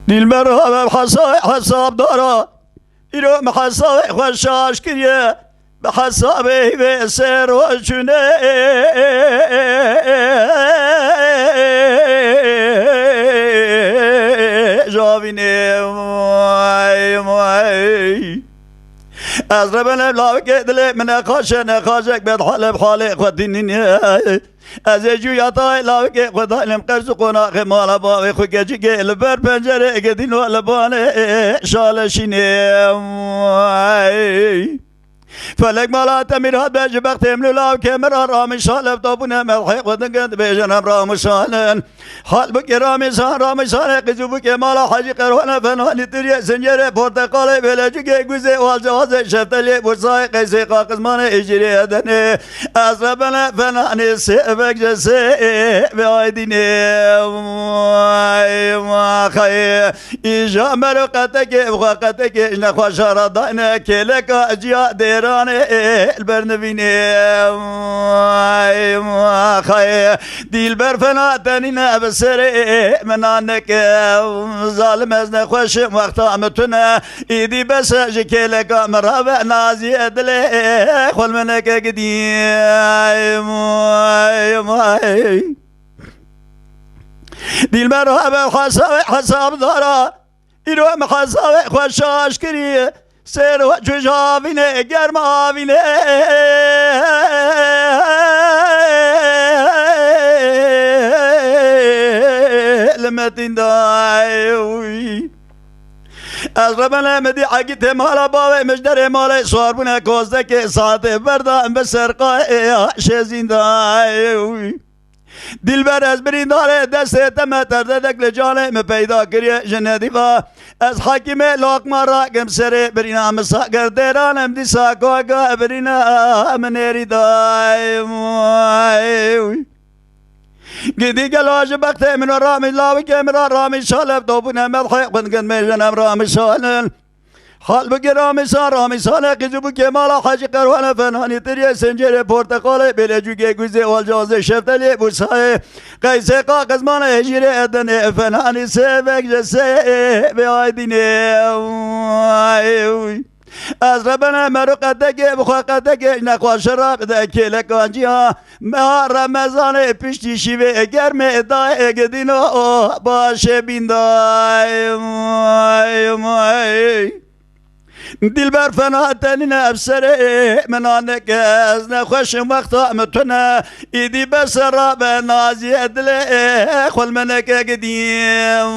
دلبر حساب دارا ایرو محساب خوشاش کریه به حسابه و سر و چونه جاوینه وای از ربنا لا كدل من خاشك بيد حلب حالي خديني از جوياتا لا كي خدالم قرز قنا خمال با خو گجي البر پنجره گدين ولبان شالشيني فلك مالا تميرات بجبق تملو لاو كاميرا رامي شالف طابونا ملحق ودنقد بيجنم رامي شالن حال بك رامي شالن قزو بك مالا حاجي قرونا فنواني تريا سنجره پورتقالي بلجوكي قوزي والجوازي شفتلي برساي قيسي قاقزماني اجري ادني أزربنا فناني سيبك جسي بعيديني ما خي إيجا ملوقتك وقتك نخوى شردائنا كيلك أجياء ديراني البرنبيني ما خي ديل برفنا تنينا بسري منانك ظالم ازنا خوش وقت عمتنا ايدي بس جكيلك مرهبة نازي ادلي خول منك قديم ديل مرهبة حساب دارا ایرو محساب خوشاش کریه سر و جوابینه گرم آوینه لمتین دایوی از ربنا مدی عقیت مالا باوی مجدر مالا سواربونه کوزده که ساعت بردان به سرقای شزین دایوی دلبر از برین داره دسته تمتر ددک لجانه می پیدا کریه جندی و از حکیم لاقما را کم سره برین آمسا گردرانم دی ساکو گا برین آمنیری دای گیدی گلاج بخت من رامی لاوی که من رامی شالف دوبونه ملحق بنگن میجنم رامی شالن حال بگی رامی سال قیزو بو که مالا حاجی قروان فنانی تریه سنجر پورتقال بلجوگه گوزه والجازه شفتلی بوسای قیسه قاقزمان هجیره ادنه فنانی سبک جسه به آیدینه از ربنا مروقتك بخوقتك نخواه شراب ده کلکانجی ها مها رمضان پشتی شیوه گرم ادای گدینو باشه بیندای دل بر فنا تنین افسره منانك از نخوش وقتا متنا ایدی بسرا به نازی ادله خل منک قدیم